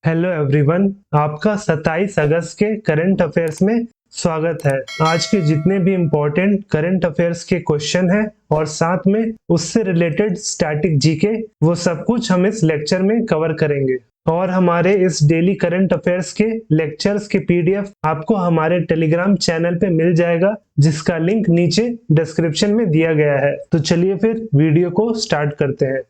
Hello everyone, आपका 27 अगस्त के current affairs में स्वागत है। आज के जितने भी इम्पोर्टेंट करंट अफेयर्स के क्वेश्चन हैं और साथ में उससे रिलेटेड स्टैटिक जीके, वो सब कुछ हम इस लेक्चर में कवर करेंगे। और हमारे इस डेली करंट अफेयर्स के लेक्चर्स के पीडीएफ आपको हमारे टेलीग्राम चैनल पे मिल जाएगा, जिसका लिंक नीचे डिस्क्रिप्शन में दिया गया है। तो चलिए फिर वीडियो को स्टार्ट करते हैं।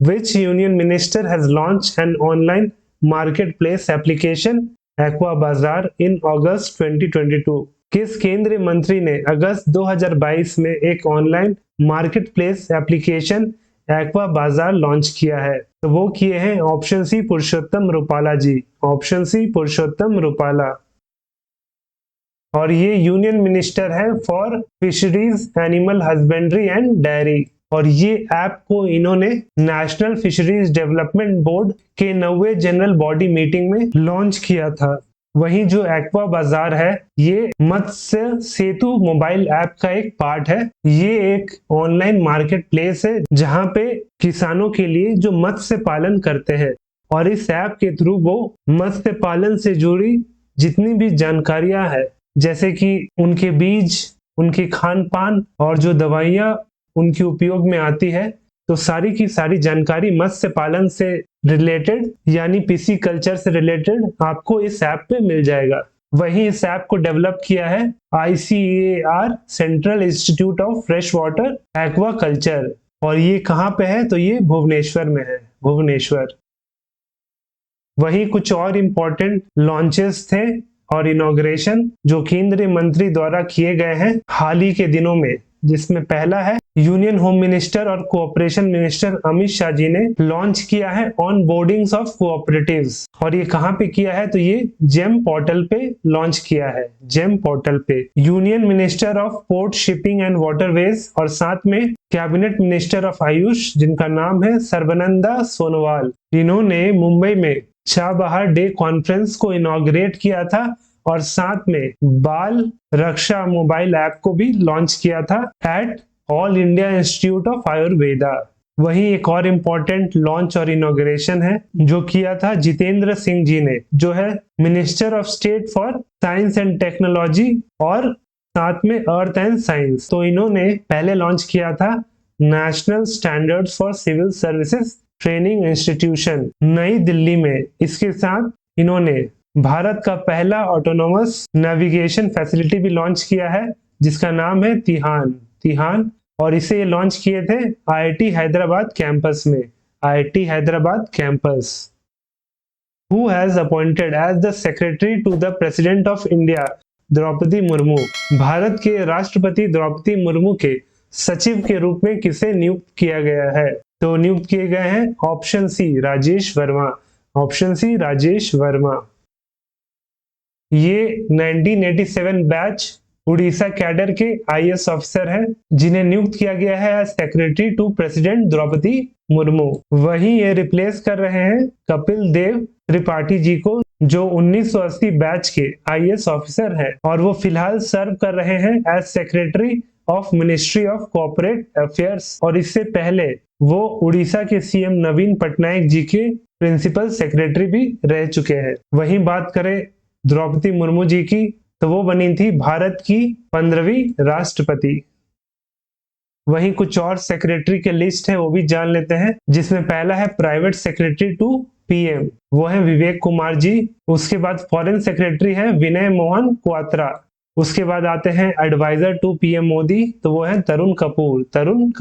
Which union minister has launched an online marketplace application aqua बाजार in August 2022? किस केंद्रीय मंत्री ने अगस्त 2022 में एक online market place application aqua बाजार लॉन्च किया है? तो वो किए हैं ऑप्शन सी पुरुषोत्तम रूपाला जी। ऑप्शन सी पुरुषोत्तम रूपाला। और ये यूनियन मिनिस्टर है for fisheries, animal husbandry and dairy. और ये ऐप को इन्होंने नेशनल फिशरीज डेवलपमेंट बोर्ड के 90वें जनरल बॉडी मीटिंग में लॉन्च किया था। वहीं जो एक्वा बाजार है, ये मत्स्य सेतु मोबाइल ऐप का एक पार्ट है। ये एक ऑनलाइन मार्केट प्लेस है जहां पे किसानों के लिए जो मत्स्य पालन करते हैं, और इस ऐप के थ्रू वो मत्स्य पालन से जुड़ी जितनी भी जानकारियां है, जैसे कि उनके बीज, उनके खान पान और जो दवाइयां उनके उपयोग में आती है, तो सारी की सारी जानकारी मत्स्य पालन से रिलेटेड यानी पीसी कल्चर से रिलेटेड आपको इस ऐप पे मिल जाएगा। वहीं इस ऐप को डेवलप किया है ICAR, central institute of fresh water aqua culture. और ये कहाँ पे है? तो ये भुवनेश्वर में है, भुवनेश्वर। वहीं कुछ और इम्पोर्टेंट लॉन्चेस थे और इनॉग्रेशन जो केंद्रीय मंत्री द्वारा किए गए हैं हाल ही के दिनों में, जिसमें पहला है यूनियन होम मिनिस्टर और कोऑपरेशन मिनिस्टर अमित शाह जी ने लॉन्च किया है ऑन बोर्डिंग्स ऑफ कोऑपरेटिव्स। और ये कहाँ पे किया है? तो ये जेम पोर्टल पे लॉन्च किया है, जेम पोर्टल पे। Union minister of port, shipping and waterways और साथ में कैबिनेट मिनिस्टर ऑफ आयुष, जिनका नाम है सर्बानंद सोनोवाल, इन्होंने मुंबई में चाबहार डे कॉन्फ्रेंस को इनॉग्रेट किया था और साथ में बाल रक्षा मोबाइल ऐप को भी लॉन्च किया था at all India institute of Ayurveda. वहीं एक और इम्पोर्टेंट लॉन्च और इनॉग्रेशन है जो किया था जितेंद्र सिंह जी ने, जो है minister of state for science and technology और साथ में अर्थ एंड साइंस। तो इन्होंने पहले लॉन्च किया था national standards for civil services training institution Nai Delhi में। इसके साथ इन्होंने भारत का पहला ऑटोनोमस नेविगेशन फैसिलिटी भी लॉन्च किया है, जिसका नाम है तिहान। और इसे लॉन्च किए थे IIT हैदराबाद कैंपस में, IIT Hyderabad campus. Who has appointed as the secretary to the president of India Draupadi Murmu? Bharat के राष्ट्रपति द्रौपदी मुर्मू के सचिव के रूप में किसे नियुक्त किया गया है? तो नियुक्त किए गए हैं option C Rajesh Verma. Option C Rajesh Verma. ये 1987 बैच उड़ीसा कैडर के IAS ऑफिसर हैं, जिन्हें नियुक्त किया गया है as secretary to president Draupadi Murmu. वहीं ये रिप्लेस कर रहे हैं कपिल देव त्रिपाठी जी को, जो 1980 बैच के IAS ऑफिसर हैं और वो फिलहाल सर्व कर रहे हैं as secretary of ministry of corporate affairs. और इससे पहले वो उड़ीसा के CM नवीन पटनायक जी के प्रिंसिपल सेक्रेटरी भी रह चुके हैं। वहीं बात करें द्रौपदी मुर्मू जी की, तो वो बनी थी भारत की 15वीं राष्ट्रपति। वहीं कुछ और सेक्रेटरी के लिस्ट है, वो भी जान लेते हैं, जिसमें पहला है प्राइवेट सेक्रेटरी टू PM, वो है विवेक कुमार जी। उसके बाद फॉरेन सेक्रेटरी है विनय मोहन क्वात्रा। उसके बाद आते हैं एडवाइजर टू PM मोदी, तो वो है तरुण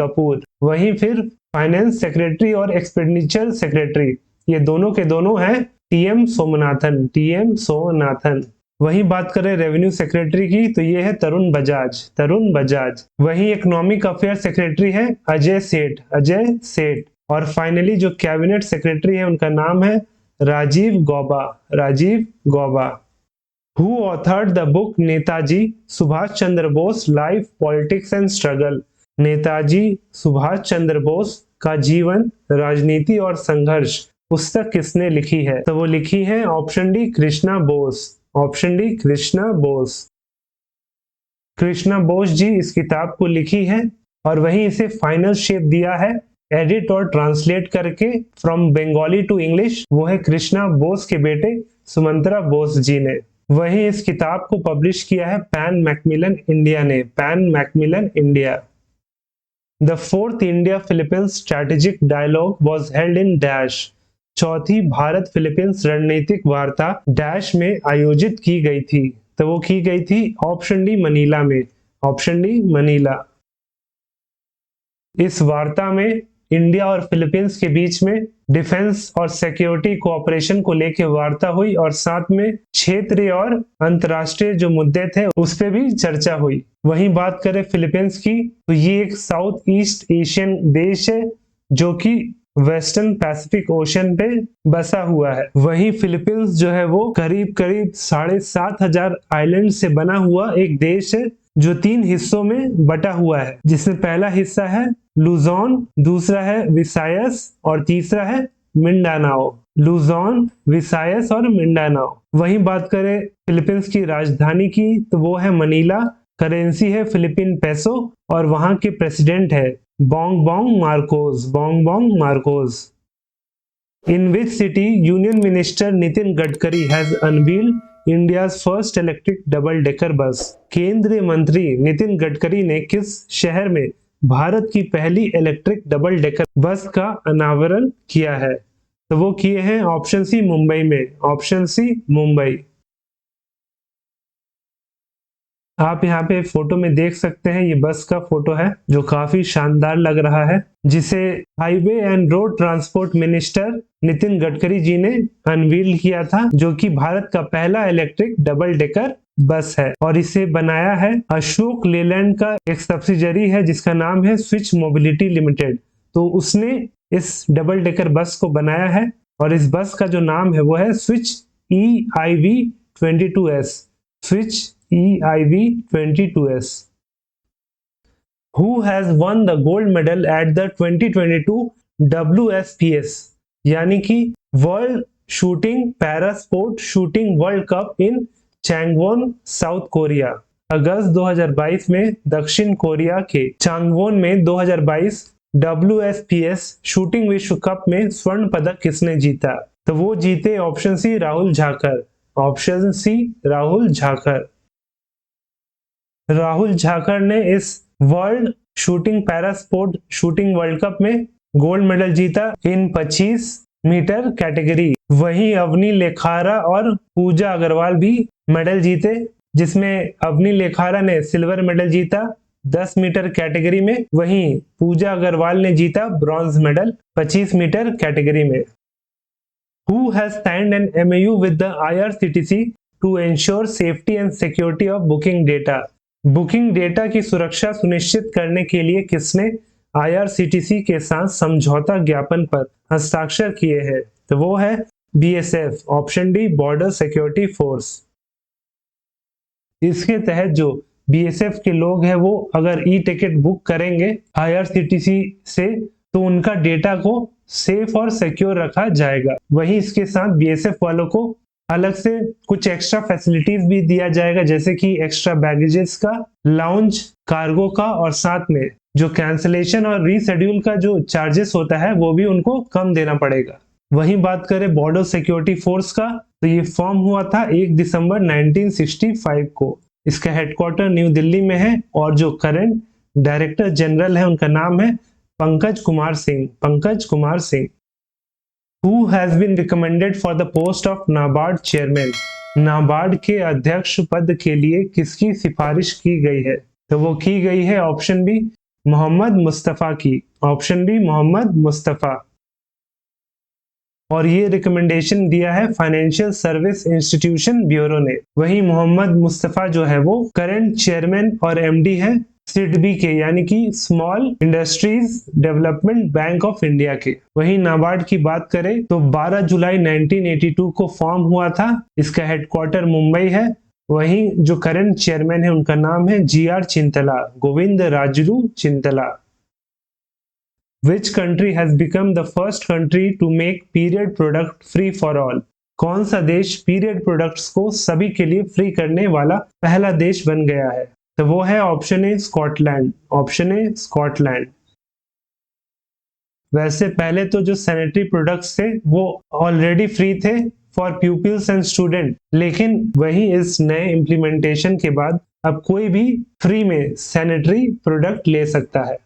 कपूर। वहीं फिर फाइनेंस सेक्रेटरी और एक्सपेंडिचर सेक्रेटरी, ये दोनों के दोनों हैं TM सोमनाथन। वहीं बात करें रेवेन्यू सेक्रेटरी की, तो ये है तरुण बजाज। वहीं इकोनॉमिक अफेयर सेक्रेटरी है अजय सेठ। और फाइनली जो कैबिनेट सेक्रेटरी है, उनका नाम है Rajiv Gauba. Who authored the book Netaji Subhash Chandra Bose life, politics and struggle? Netaji Subhash Chandra Bose का जीवन, राजनीति और संघर्ष पुस्तक किसने लिखी है? तो वो लिखी है ऑप्शन डी कृष्णा बोस जी इस किताब को लिखी है। और वहीं इसे फाइनल शेप दिया है एडिट और ट्रांसलेट करके फ्रॉम बंगाली टू इंग्लिश वो है कृष्णा बोस के बेटे सुमंत्रा बोस जी ने। वहीं इस किताब को पब्लिश किया है पैन मैकमिलन इंडिया ने, Pan Macmillan India. The fourth India Philippines strategic dialogue was held in dash. चौथी भारत फिलीपींस रणनीतिक वार्ता डैश में आयोजित की गई थी, तो वो की गई थी ऑप्शन डी मनीला में, ऑप्शन डी मनीला। इस वार्ता में इंडिया और फिलीपींस के बीच में डिफेंस और सिक्योरिटी कोऑपरेशन को लेकर वार्ता हुई और साथ में क्षेत्रीय और अंतर्राष्ट्रीय जो मुद्दे थे उस पे भी चर्चा हुई। वहीं बात करें फिलीपींस की तो ये एक साउथ ईस्ट एशियन देश है जो कि वेस्टर्न पैसिफिक ओशन पे बसा हुआ है। वहीं फिलीपींस जो है वो करीब करीब 7,500 आइलैंड से बना हुआ एक देश है जो 3 हिस्सों में बटा हुआ है, जिसमें पहला हिस्सा है लुजोन, दूसरा है विसायस और तीसरा है मिंडानाओ। लुजोन, विसायस और मिंडानाओ। वहीं बात करें फिलीपींस की राजधानी की तो वो है मनीला, करेंसी है फिलिपिन पेसो और वहां के प्रेसिडेंट है Bongbong Marcos, Bongbong Marcos. In which city Union Minister Nitin Gadkari has unveiled India's first electric double-decker bus? केंद्रीय मंत्री नितिन गडकरी ने किस शहर में भारत की पहली इलेक्ट्रिक डबल डेकर बस का अनावरण किया है? तो वो किए हैं ऑप्शन सी मुंबई में, ऑप्शन सी मुंबई। आप यहाँ पे फोटो में देख सकते हैं, ये बस का फोटो है जो काफी शानदार लग रहा है, जिसे highway and road transport minister Nitin Gadkari ji ने अनवील किया था, जो कि भारत का पहला इलेक्ट्रिक डबल डेकर बस है। और इसे बनाया है अशोक लेलैंड का एक सब्सिडरी है जिसका नाम है स्विच मोबिलिटी लिमिटेड। तो उसने इस डबल डेकर बस को बनाया है और इस बस का जो नाम है वो है switch EIV22S, switch EIV22S। Who has won the gold medal at the 2022 WSPS यानी कि world shooting para sport shooting world cup in Changwon South Korea? अगस्त 2022 में दक्षिण कोरिया के चांगवोन में 2022 WSPS शूटिंग विश्व कप में स्वर्ण पदक किसने जीता? तो वो जीते option C Rahul Jakhar, option C Rahul Jakhar. Rahul Jakhar ने इस world shooting para sport shooting world cup में गोल्ड मेडल जीता इन 25 मीटर कैटेगरी। वहीं अवनी लेखारा और पूजा अग्रवाल भी मेडल जीते, जिसमें अवनी लेखारा ने सिल्वर मेडल जीता 10 मीटर कैटेगरी में, वहीं पूजा अग्रवाल ने जीता ब्रॉन्ज मेडल 25 मीटर कैटेगरी में। Who has signed an MOU with the IRCTC to ensure safety and security of booking data? Booking data की सुरक्षा सुनिश्चित करने के लिए किसने IRCTC के साथ समझौता ज्ञापन पर हस्ताक्षर किए हैं? तो वो है BSF, option D border security force. इसके तहत जो BSF के लोग हैं वो अगर ई टिकट बुक करेंगे IRCTC से तो उनका डेटा को सेफ और सिक्योर रखा जाएगा। वहीं इसके साथ BSF वालों को अलग से कुछ एक्स्ट्रा फैसिलिटीज भी दिया जाएगा, जैसे कि एक्स्ट्रा बैगेजेस का, लाउंज, कार्गो का, और साथ में जो कैंसलेशन और रीशेड्यूल का जो चार्जेस होता है वो भी उनको कम देना पड़ेगा। वहीं बात करें बॉर्डर सिक्योरिटी फोर्स का तो ये फॉर्म हुआ था 1 दिसंबर 1965 को। इसका हेडक्वार्टर न्यू दिल्ली में है और जो करंट डायरेक्टर जनरल है उनका नाम है Pankaj Kumar Singh, Pankaj Kumar Singh. Who has been recommended for the post of NABARD chairman? NABARD के अध्यक्ष पद के लिए किसकी सिफारिश की गई है? तो वो की गई है ऑप्शन बी मोहम्मद मुस्तफा की, ऑप्शन बी मोहम्मद मुस्तफा। और ये रिकमेंडेशन दिया है फाइनेंशियल सर्विस इंस्टीट्यूशन ब्यूरो ने। वही मोहम्मद मुस्तफा जो है वो करंट चेयरमैन और MD है सिडबी के, यानी कि small industries development bank of India के। वहीं नाबार्ड की बात करें तो 12 जुलाई 1982 को फॉर्म हुआ था। इसका हेडक्वार्टर मुंबई है। वहीं जो करंट चेयरमैन है उनका नाम है GR Chintala, Govind राजरू Chintala. Which country has become the first country to make period product free for all? कौन सा देश पीरियड प्रोडक्ट्स को सभी के लिए फ्री करने वाला पहला देश बन गया है? तो वो है option A Scotland, option A Scotland. वैसे पहले तो जो सैनिटरी प्रोडक्ट्स थे वो ऑलरेडी फ्री थे फॉर प्यूपिल्स एंड स्टूडेंट, लेकिन वही इस नए इम्प्लीमेंटेशन के बाद अब कोई भी फ्री में सैनिटरी प्रोडक्ट ले सकता है।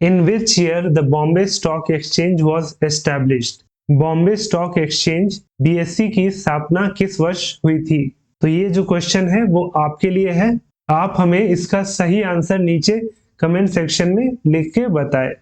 In which year the Bombay Stock Exchange was established? Bombay stock exchange BSE की स्थापना किस वर्ष हुई थी? तो ये जो क्वेश्चन है वो आपके लिए है। आप हमें इसका सही आंसर नीचे कमेंट सेक्शन में लिख के बताएं।